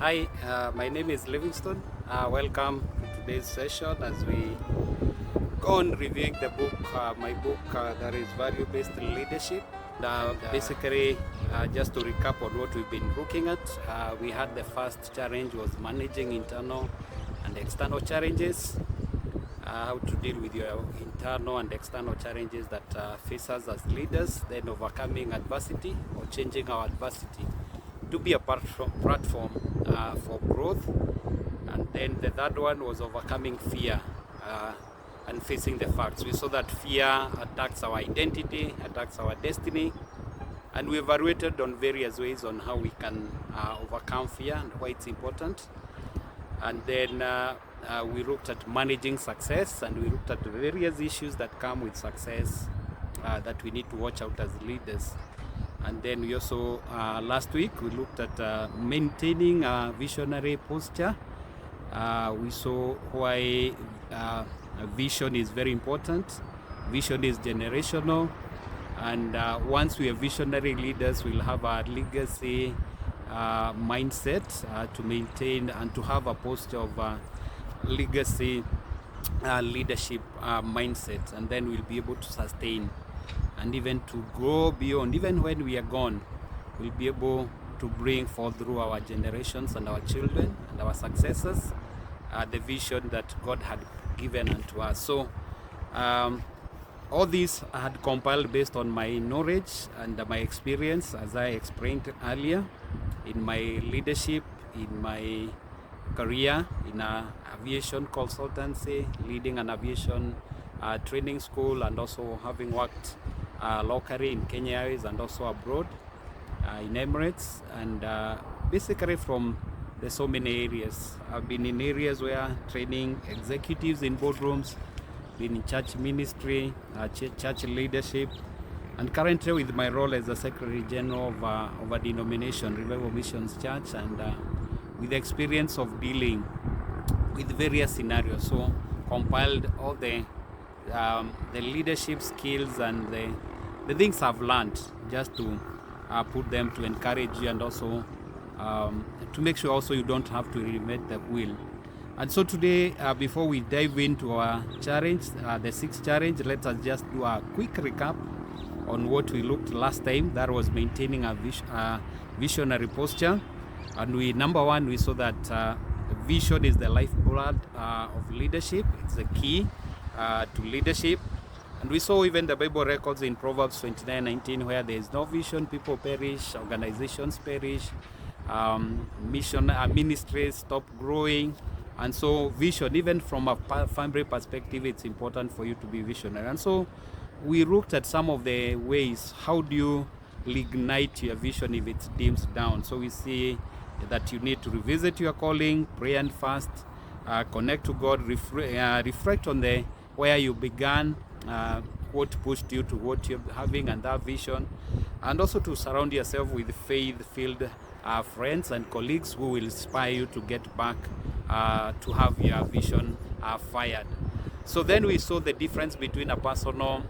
Hi, my name is Livingston. Welcome to today's session as we go on reviewing the book, my book that is Value-Based Leadership. Basically, just to recap on what we've been looking at, we had the first challenge was managing internal and external challenges, how to deal with your internal and external challenges that face us as leaders, then overcoming adversity or changing our adversity to be a platform for growth. And then the third one was overcoming fear and facing the facts. We saw that fear attacks our identity, attacks our destiny, and we evaluated on various ways on how we can overcome fear and why it's important. And then we looked at managing success, and we looked at the various issues that come with success that we need to watch out as leaders. And then we also, last week, we looked at maintaining a visionary posture. We saw why vision is very important. Vision is generational. And once we are visionary leaders, we'll have a legacy mindset to maintain and to have a posture of legacy leadership mindset. And then we'll be able to sustain and even to go beyond. Even when we are gone, we'll be able to bring forth through our generations and our children and our successors the vision that God had given unto us. So all these I had compiled based on my knowledge and my experience, as I explained earlier, in my leadership, in my career in aviation consultancy, leading an aviation training school, and also having worked locally in Kenya Airways and also abroad in Emirates, and basically from the so many areas. I've been in areas where training executives in boardrooms, been in church ministry, church leadership, and currently with my role as the Secretary General of a denomination, Revival Missions Church, and with the experience of dealing with various scenarios. So compiled all the leadership skills and the things I've learned, just to put them to encourage you, and also to make sure also you don't have to reinvent the wheel. And so today, before we dive into our challenge, the sixth challenge, let us just do a quick recap on what we looked last time. That was maintaining a visionary posture. And number one, we saw that vision is the lifeblood of leadership. It's the key to leadership. And we saw even the Bible records in Proverbs 29:19, where there is no vision, people perish, organizations perish, ministries stop growing. And so vision, even from a family perspective, it's important for you to be visionary. And so we looked at some of the ways, how do you ignite your vision if it dims down. So we see that you need to revisit your calling, pray and fast, connect to God, reflect on where you began, what pushed you to what you're having and that vision, and also to surround yourself with faith-filled friends and colleagues who will inspire you to get back to have your vision fired. So then we saw the difference between a personal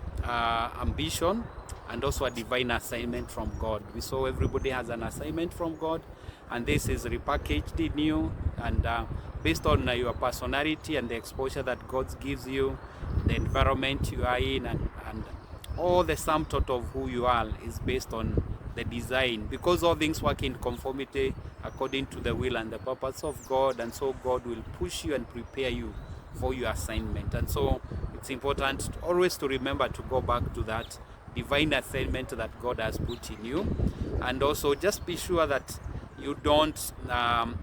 ambition and also a divine assignment from God. We saw everybody has an assignment from God, and this is repackaged in you, and based on your personality and the exposure that God gives you, the environment you are in, and all the sum total of who you are is based on the design, because all things work in conformity according to the will and the purpose of God. And so God will push you and prepare you for your assignment. And so it's important always to remember to go back to that divine assignment that God has put in you, and also just be sure that you don't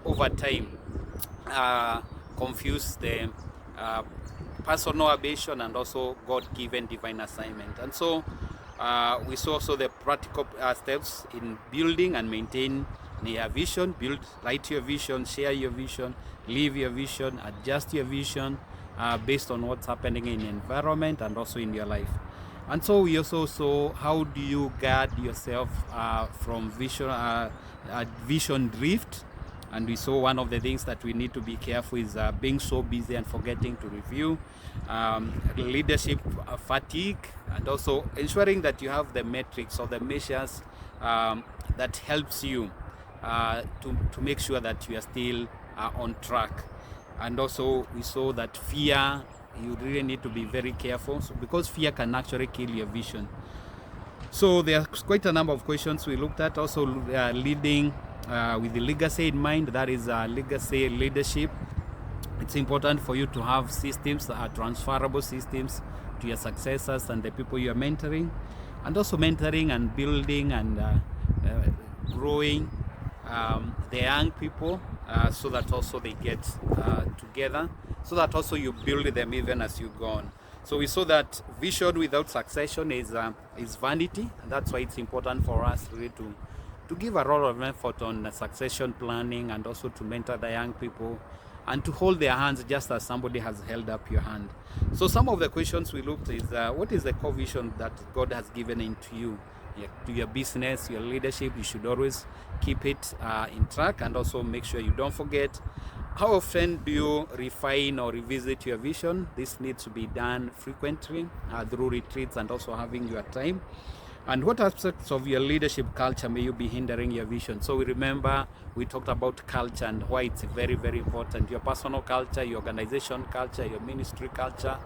over time confuse the personal ambition and also God-given divine assignment. And so we saw also the practical steps in building and maintain your vision. Write your vision, share your vision, live your vision, adjust your vision based on what's happening in the environment and also in your life. And so we also saw how do you guard yourself from vision drift. And we saw one of the things that we need to be careful is being so busy and forgetting to review, leadership fatigue, and also ensuring that you have the metrics or the measures that helps you to make sure that you are still on track. And also we saw that fear, you really need to be very careful, so because fear can actually kill your vision. So there's quite a number of questions we looked at. Also leading with the legacy in mind, that is legacy leadership. It's important for you to have systems, transferable systems to your successors and the people you are mentoring, and also mentoring and building and growing the young people, so that also they get together, so that also you build them even as you go on. So we saw that vision without succession is vanity, and that's why it's important for us really to give a lot of effort on succession planning, and also to mentor the young people and to hold their hands just as somebody has held up your hand. So some of the questions we looked is what is the core vision that God has given into you? To your business, your leadership, you should always keep it in track, and also make sure you don't forget. How often do you refine or revisit your vision? This needs to be done frequently through retreats and also having your time. And what aspects of your leadership culture may you be hindering your vision? So we talked about culture and why it's very, very important. Your personal culture, your organization culture, your ministry culture,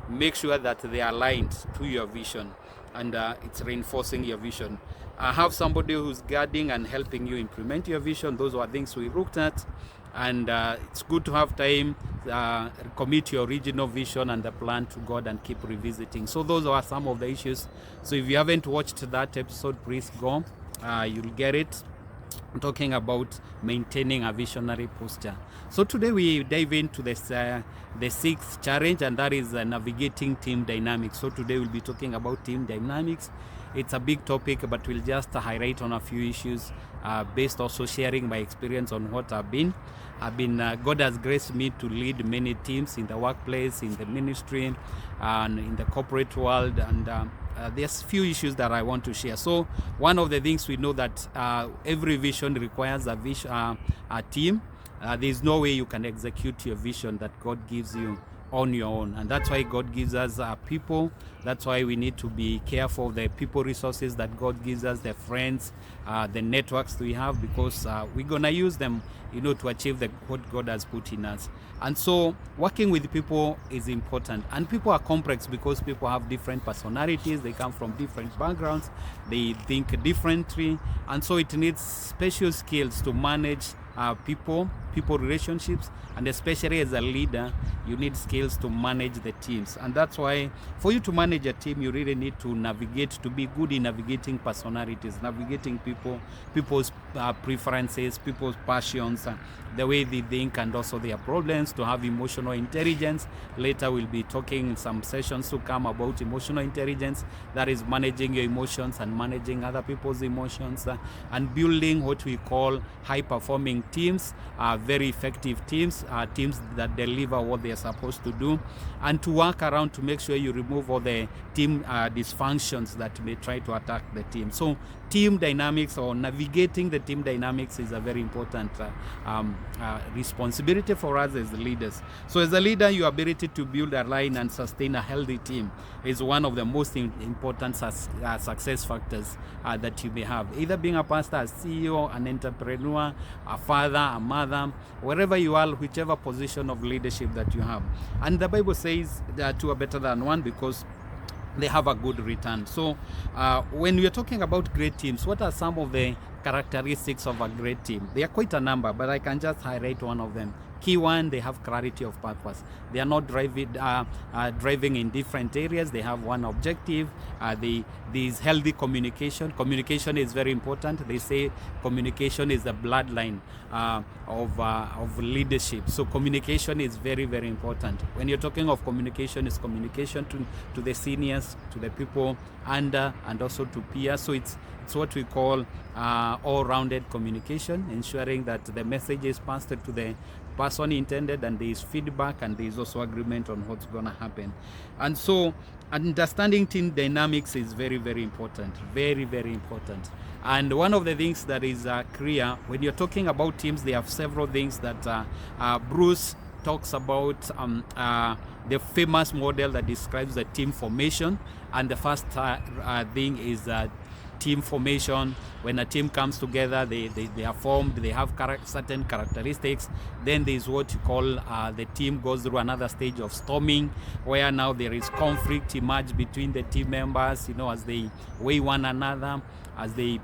make sure that they are aligned to your vision, and it's reinforcing your vision. Have somebody who's guiding and helping you implement your vision. Those are things we looked at. And it's good to have time, commit your original vision and the plan to God, and keep revisiting. So those are some of the issues. So if you haven't watched that episode, please go. You'll get it. I'm talking about maintaining a visionary posture. So today we dive into the sixth challenge, and that is navigating team dynamics. So today we'll be talking about team dynamics. It's a big topic, but we'll just highlight on a few issues based also sharing my experience on what I've been. God has graced me to lead many teams in the workplace, in the ministry, and in the corporate world, and there's few issues that I want to share. So one of the things we know that every vision requires a team. There's no way you can execute your vision that God gives you on your own, and that's why God gives us people. That's why we need to be careful of the people resources that God gives us, the friends, the networks we have, because we're gonna use them, to achieve what God has put in us. And so working with people is important, and people are complex because people have different personalities, they come from different backgrounds, they think differently, and so it needs special skills to manage people relationships, and especially as a leader you need skills to manage the teams. And that's why for you to manage a team, you really need to navigate, to be good in navigating personalities, navigating people's preferences, people's passions, the way they think, and also their problems, to have emotional intelligence. Later we'll be talking some sessions to come about emotional intelligence, that is managing your emotions and managing other people's emotions, and building what we call high performing teams, very effective teams, teams that deliver what they are supposed to do, and to work around to make sure you remove all the team dysfunctions that may try to attack the team. So team dynamics, or navigating the team dynamics, is a very important responsibility for us as leaders. So as a leader, your ability to build, align, and sustain a healthy team is one of the most important success factors that you may have, either being a pastor, a CEO, an entrepreneur, a father, a mother, wherever you are, whichever position of leadership that you have. And the Bible says that two are better than one because they have a good return. So when we are talking about great teams, what are some of the characteristics of a great team? There are quite a number, but I can just highlight one of them. Key one, they have clarity of purpose. They are not driving in different areas. They have one objective. There's healthy communication. Communication is very important. They say communication is the bloodline of leadership. So communication is very, very important. When you're talking of communication, it's communication to the seniors, to the people under, and also to peers. So it's what we call all-rounded communication, ensuring that the message is passed to the person intended, and there is feedback, and there is also agreement on what's going to happen. And so understanding team dynamics is very, very important, very, very important. And one of the things that is clear when you're talking about teams, they have several things that Bruce talks about, the famous model that describes the team formation. And the first thing is team formation. When a team comes together, they are formed, they have certain characteristics. Then there is what you call the team goes through another stage of storming, where now there is conflict emerge between the team members, as they weigh one another, as they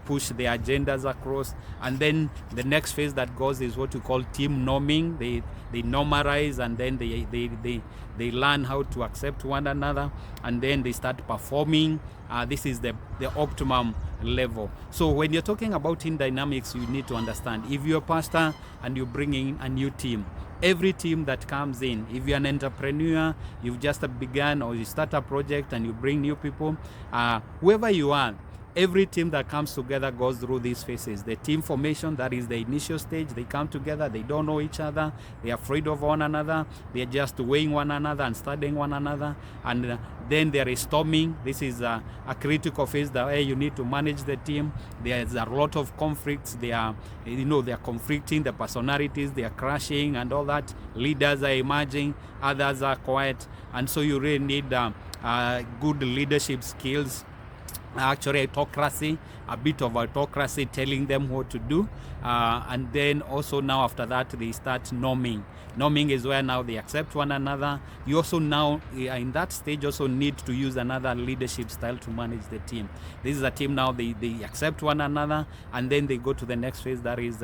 push their agendas across. And then the next phase that goes is what you call team norming. They normalize, and then they learn how to accept one another, and then they start performing. This is the optimum level. So when you're talking about team dynamics, you need to understand, if you're a pastor and you bring in a new team, every team that comes in, if you're an entrepreneur, you've just begun, or you start a project and you bring new people, whoever you are, every team that comes together goes through these phases. The team formation, that is the initial stage. They come together, they don't know each other, they're afraid of one another, they're just weighing one another and studying one another. And then there is storming. This is a critical phase that you need to manage the team. There's a lot of conflicts. They are conflicting, the personalities, they are crashing and all that. Leaders are emerging, others are quiet. And so you really need good leadership skills. Actually autocracy, a bit of autocracy, telling them what to do, and then also now after that they start norming. Norming is where now they accept one another. You also now in that stage also need to use another leadership style to manage the team. This is a team now, they accept one another, and then they go to the next phase, that is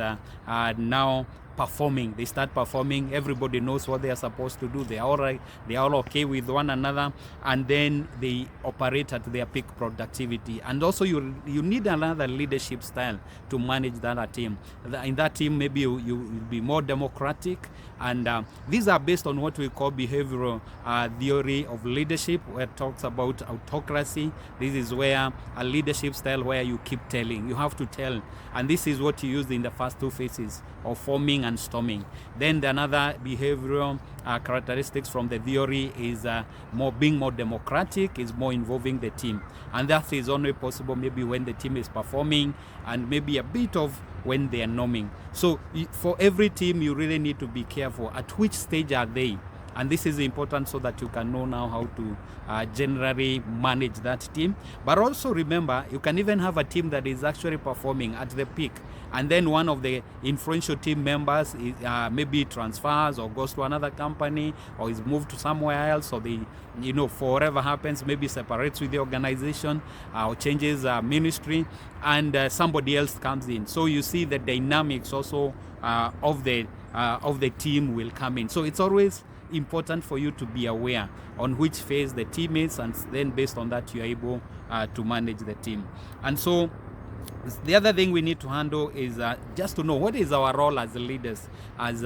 now performing. They start performing. Everybody knows what they are supposed to do. They are all right. They are all okay with one another, and then they operate at their peak productivity. And also, you need another leadership style to manage that team. In that team, maybe you will be more democratic, and these are based on what we call behavioral theory of leadership, where it talks about autocracy. This is where a leadership style where you keep telling. You have to tell, and this is what you use in the first two phases of forming and storming. Then the another behavioral characteristics from the theory is being more democratic, is more involving the team. And that is only possible maybe when the team is performing, and maybe a bit of when they are norming. So for every team, you really need to be careful at which stage are they. And this is important so that you can know now how to generally manage that team. But also remember, you can even have a team that is actually performing at the peak, and then one of the influential team members is, maybe transfers or goes to another company, or is moved to somewhere else, or they, for whatever happens, maybe separates with the organization, or changes ministry, and somebody else comes in. So you see the dynamics also of the team will come in. So it's always important for you to be aware on which phase the team is, and then based on that you are able to manage the team. And so the other thing we need to handle is just to know what is our role as leaders, as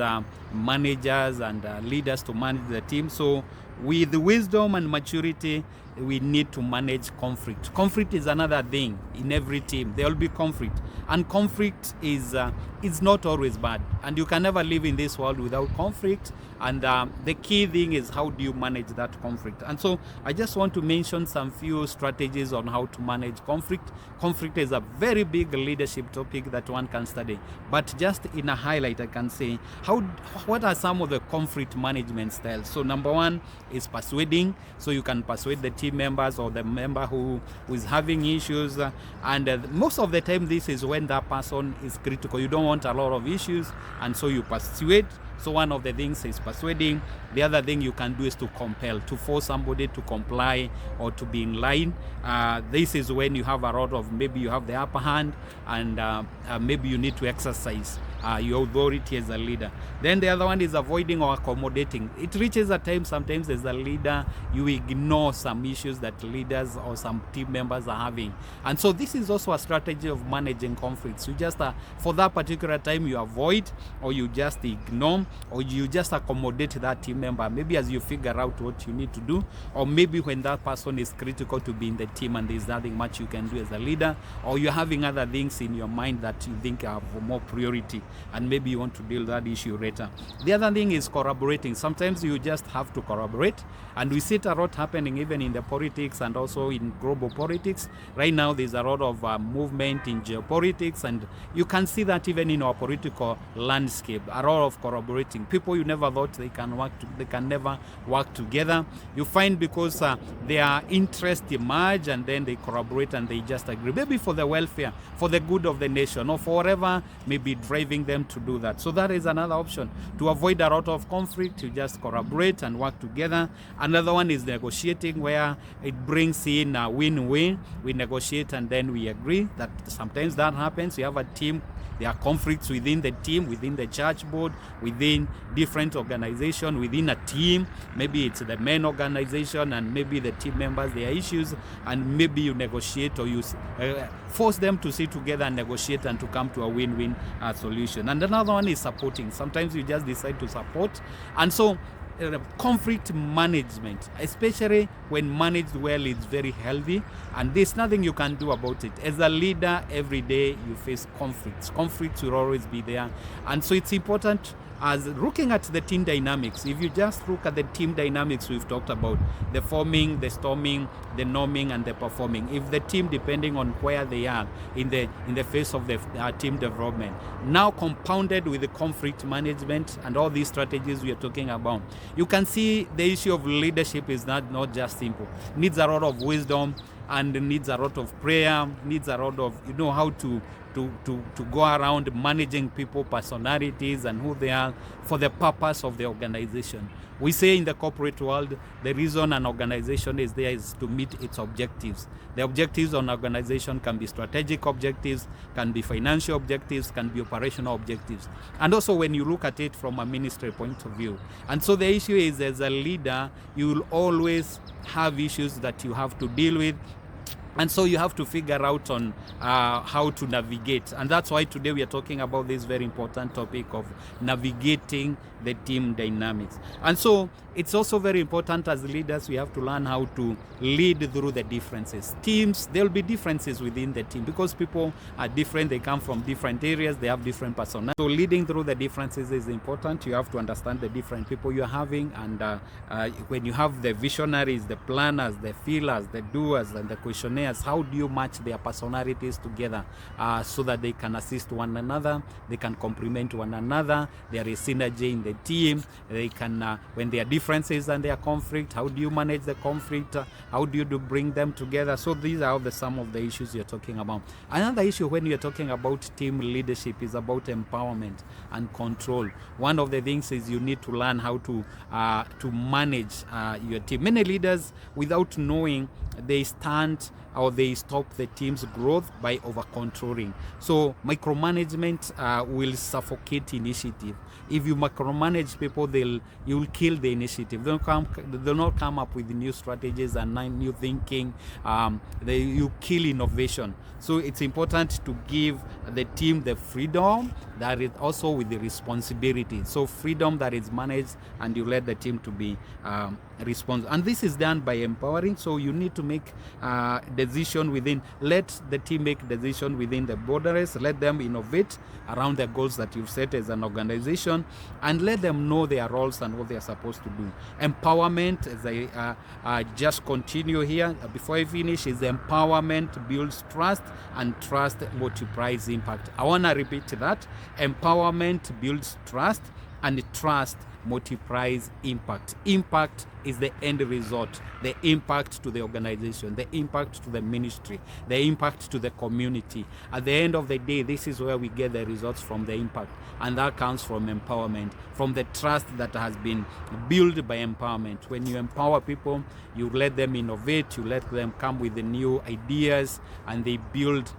managers and leaders to manage the team. So with wisdom and maturity, we need to manage conflict. Conflict is another thing in every team. There will be conflict, and conflict is not always bad, and you can never live in this world without conflict. And the key thing is, how do you manage that conflict? And so I just want to mention some few strategies on how to manage conflict. Conflict is a very big leadership topic that one can study, but just in a highlight I can say what are some of the conflict management styles. So number one is persuading. So you can persuade the team members or the member who is having issues, and most of the time this is when that person is critical. You don't want a lot of issues, and so you persuade. So one of the things is persuading. The other thing you can do is to compel, to force somebody to comply or to be in line. This is when you have a lot of, maybe you have the upper hand, and maybe you need to exercise your authority as a leader. Then the other one is avoiding or accommodating. It reaches a time sometimes as a leader you ignore some issues that leaders or some team members are having, and so this is also a strategy of managing conflicts. You just for that particular time you avoid, or you just ignore, or you just accommodate that team member, maybe as you figure out what you need to do, or maybe when that person is critical to be in the team and there's nothing much you can do as a leader, or you're having other things in your mind that you think are of more priority. and maybe you want to deal that issue later. The other thing is collaborating. Sometimes you just have to collaborate, and we see it a lot happening even in the politics and also in global politics. Right now there's a lot of movement in geopolitics, and you can see that even in our political landscape, a lot of collaborating. People you never thought they can never work together. You find because their interests emerge, and then they collaborate and they just agree, maybe for the welfare, for the good of the nation, or for whatever may be driving them to do that. So that is another option. To avoid a lot of conflict, you just collaborate and work together. Another one is negotiating, where it brings in a win-win. We negotiate and then we agree. That sometimes that happens. You have a team, there are conflicts within the team, within the church board, within different organizations, within a team. Maybe it's the main organization and maybe the team members, their issues, and maybe you negotiate, or you force them to sit together and negotiate and to come to a win-win solution. And another one is supporting. Sometimes you just decide to support. And so conflict management, especially when managed well, is very healthy, and there's nothing you can do about it. As a leader, every day you face conflicts. Conflicts will always be there, and so it's important as looking at the team dynamics. If you just look at the team dynamics we've talked about, the forming, the storming, the norming, and the performing. If the team, depending on where they are in the phase of the team development, now compounded with the conflict management and all these strategies we are talking about, you can see the issue of leadership is not just simple. It needs a lot of wisdom, and needs a lot of prayer, needs a lot of, how to go around managing people, personalities, and who they are for the purpose of the organization. We say in the corporate world, the reason an organization is there is to meet its objectives. The objectives on an organization can be strategic objectives, can be financial objectives, can be operational objectives. And also when you look at it from a ministry point of view. And so the issue is, as a leader, you will always have issues that you have to deal with. And so you have to figure out on how to navigate. And that's why today we are talking about this very important topic of navigating the team dynamics. And so it's also very important as leaders, we have to learn how to lead through the differences. Teams, there will be differences within the team because people are different. They come from different areas. They have different personalities. So leading through the differences is important. You have to understand the different people you're having. And when you have the visionaries, the planners, the feelers, the doers, and the questionnaires, how do you match their personalities together so that they can assist one another, they can complement one another, there is synergy in the team, they can, when there are differences and there are conflict, how do you manage the conflict, how do you bring them together? So these are some of the issues you're talking about. Another issue when you're talking about team leadership is about empowerment and control. One of the things is you need to learn how to manage your team. Many leaders, without knowing, they stand or they stop the team's growth by over-controlling. So micromanagement will suffocate initiative. If you micromanage people, you will kill the initiative. They'll not come up with new strategies and new thinking. You kill innovation. So it's important to give the team the freedom that is also with the responsibility. So freedom that is managed, and you let the team to be responsible. And this is done by empowering. So you need to make decision within. Let the team make decision within the borders. Let them innovate around the goals that you've set as an organization, and let them know their roles and what they are supposed to do. Empowerment, as I just continue here before I finish, is empowerment builds trust, and trust multiplies impact. I want to repeat that. Empowerment builds trust, and trust multiplies impact. Impact is the end result, the impact to the organization, the impact to the ministry, the impact to the community. At the end of the day, this is where we get the results from the impact, and that comes from empowerment, from the trust that has been built by empowerment. When you empower people, you let them innovate, you let them come with the new ideas, and they build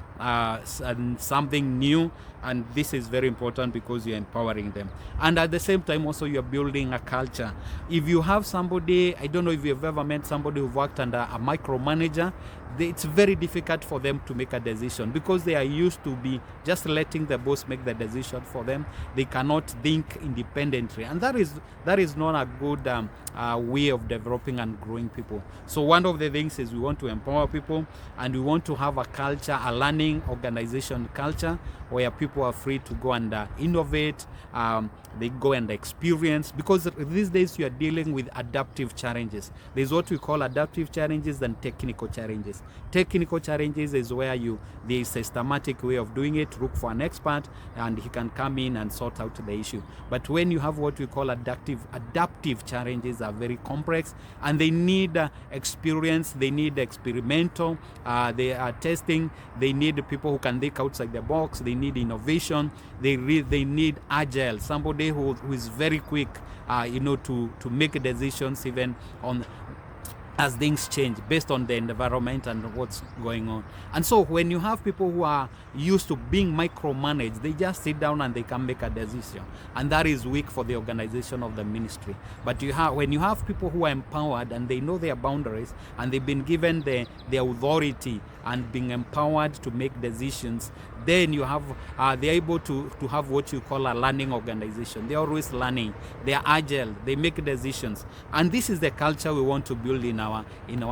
something new. And this is very important because you're empowering them, and at the same time also you're building a culture. If you have somebody, I don't know if you've ever met somebody who worked under a micromanager, it's very difficult for them to make a decision because they are used to be just letting the boss make the decision for them. They cannot think independently, and that is not a good way of developing and growing people. So one of the things is we want to empower people, and we want to have a culture, a learning flying organization culture where people are free to go and innovate, they go and experience, because these days you are dealing with adaptive challenges. There's what we call adaptive challenges and technical challenges. Technical challenges is where there is a systematic way of doing it, look for an expert and he can come in and sort out the issue. But when you have what we call adaptive challenges, are very complex and they need experience, they need experimental, they are testing, they need people who can think outside the box, they need innovation, they need agile, somebody who is very quick to make decisions even on as things change based on the environment and what's going on. And so when you have people who are used to being micromanaged, they just sit down and they can make a decision, and that is weak for the organization of the ministry. But when you have people who are empowered and they know their boundaries and they've been given the authority and being empowered to make decisions, then you have they're able to have what you call a learning organization. They're always learning, they're agile, they make decisions. And this is the culture we want to build in our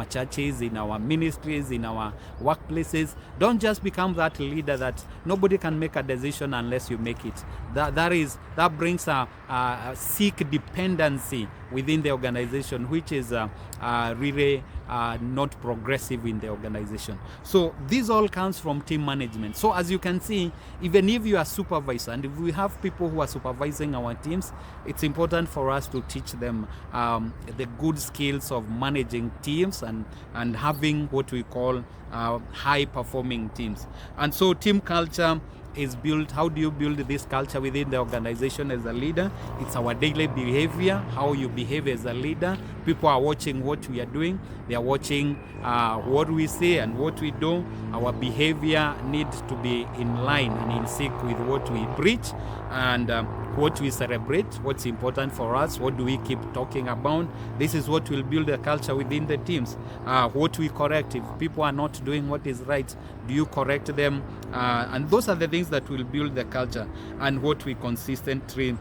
churches, in our ministries, in our workplaces. Don't just become that leader that nobody can make a decision unless you make it. That brings a sick dependency within the organization, which is really not progressive in the organization. So this all comes from team management. So as you can see, even if you are supervisor, and if we have people who are supervising our teams, it's important for us to teach them the good skills of managing teams and having what we call high performing teams. And so team culture is built. How do you build this culture within the organization as a leader? It's our daily behavior, how you behave as a leader. People are watching what we are doing. They are watching what we say and what we do. Our behavior needs to be in line and in sync with what we preach and what we celebrate, what's important for us, what do we keep talking about. This is what will build a culture within the teams. What we correct, if people are not doing what is right, do you correct them? And those are the things that will build the culture and what we consistently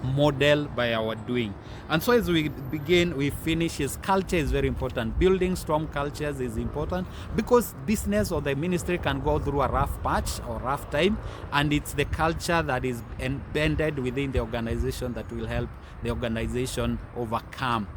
model by our doing. And so as we begin, we finish, is culture is very important. Building strong cultures is important because business or the ministry can go through a rough patch or rough time, and it's the culture that is embedded within the organization that will help the organization overcome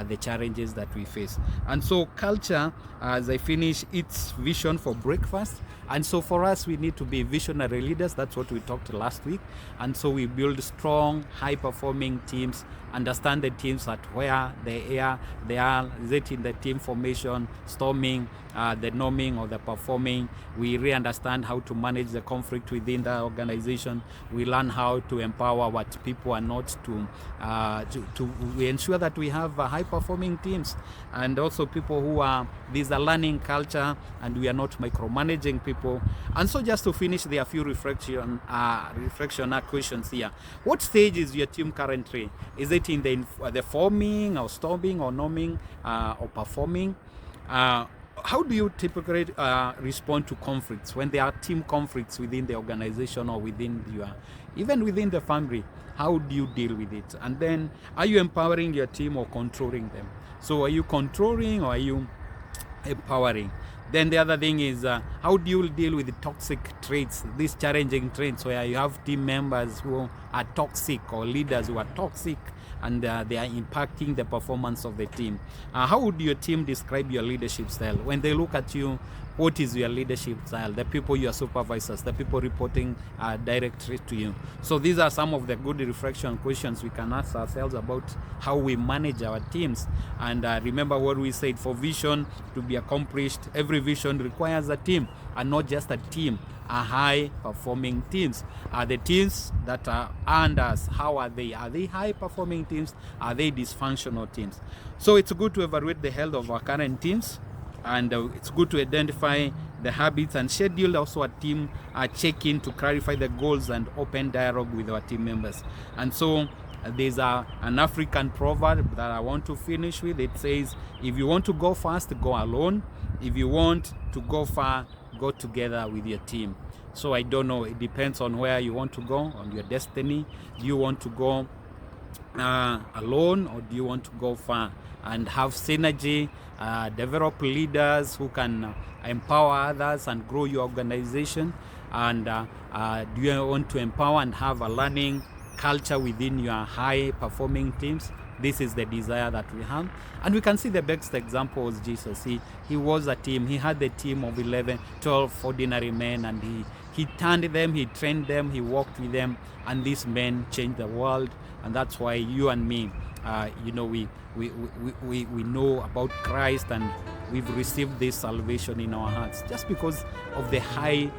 the challenges that we face. And so culture, as I finish, it's vision for breakfast. And so for us, we need to be visionary leaders. That's what we talked last week. And so we build strong, high-performing teams, understand the teams at where they are. Is it in the team formation, storming, the norming or the performing? We really understand how to manage the conflict within the organization. We learn how to empower what people are not we ensure that we have high-performing teams and also people who are, there's a learning culture and we are not micromanaging people. And so just to finish, there are a few reflection questions here. What stage is your team currently? Is it in the forming or storming or norming or performing? How do you typically respond to conflicts when there are team conflicts within the organization or even within the family? How do you deal with it? And then, are you empowering your team or controlling them? So are you controlling or are you empowering? Then the other thing is, how do you deal with the toxic traits, these challenging traits where you have team members who are toxic or leaders who are toxic and they are impacting the performance of the team? How would your team describe your leadership style? When they look at you, what is your leadership style? The people you are supervisors, the people reporting directly to you. So these are some of the good reflection questions we can ask ourselves about how we manage our teams. And remember what we said, for vision to be accomplished, every vision requires a team, and not just a team, are high-performing teams. Are the teams that are under us, how are they? Are they high-performing teams? Are they dysfunctional teams? So it's good to evaluate the health of our current teams, and it's good to identify the habits and schedule also a team check-in to clarify the goals and open dialogue with our team members. And so there's an African proverb that I want to finish with. It says, if you want to go fast, go alone. If you want to go far, go together with your team. So I don't know, it depends on where you want to go, on your destiny. Do you want to go alone, or do you want to go far and have synergy, develop leaders who can empower others and grow your organization? And do you want to empower and have a learning culture within your high performing teams? This is the desire that we have. And we can see the best example was Jesus. He was a team. He had the team of 11, 12 ordinary men, and he turned them, he trained them, he walked with them, and these men changed the world. And that's why you and me, we know about Christ, and we've received this salvation in our hearts just because of the high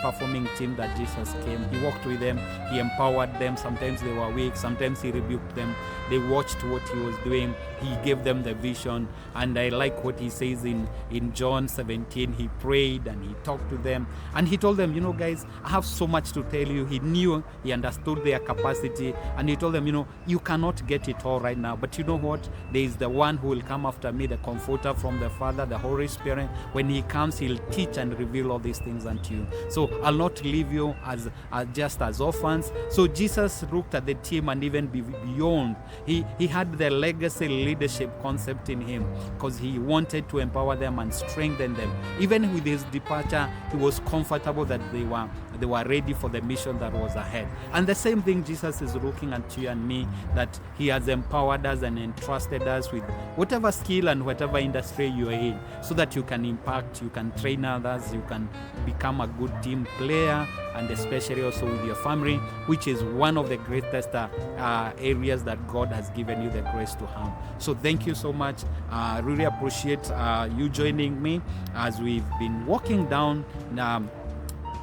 performing team that Jesus came. He walked with them, he empowered them. Sometimes they were weak, sometimes he rebuked them. They watched what he was doing, he gave them the vision. And I like what he says in John 17. He prayed and he talked to them, and he told them, guys, I have so much to tell you. He knew, he understood their capacity, and he told them, you cannot get it all right now, but you know what, there is the one who will come after me, the Comforter from the Father, the Holy Spirit. When he comes, he'll teach and reveal all these things unto you. So I'll not leave you as just as orphans. So Jesus looked at the team, and even beyond, he had the legacy leadership concept in him, because he wanted to empower them and strengthen them. Even with his departure, he was comfortable that they were ready for the mission that was ahead. And the same thing Jesus is looking at you and me, that he has empowered us and entrusted us with whatever skill and whatever industry you are in, so that you can impact, you can train others, you can become a good team player, and especially also with your family, which is one of the greatest areas that God has given you the grace to have. So thank you so much. I really appreciate you joining me as we've been walking down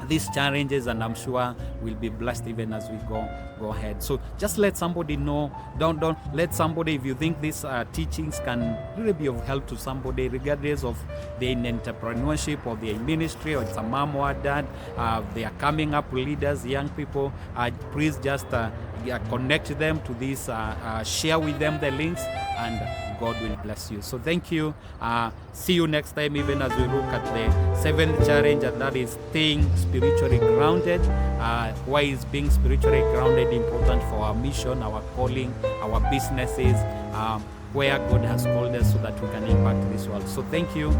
these challenges, and I'm sure we'll be blessed even as we go ahead. So just let somebody know. Don't let somebody, if you think these teachings can really be of help to somebody, regardless of they're in entrepreneurship or they're in ministry, or it's a mom or a dad, they are coming up leaders, young people, please just connect them to this, share with them the links, and God will bless you. So thank you. See you next time, even as we look at the 7th challenge, and that is staying spiritually grounded. Why is being spiritually grounded important for our mission, our calling, our businesses, where God has called us, so that we can impact this world. So thank you.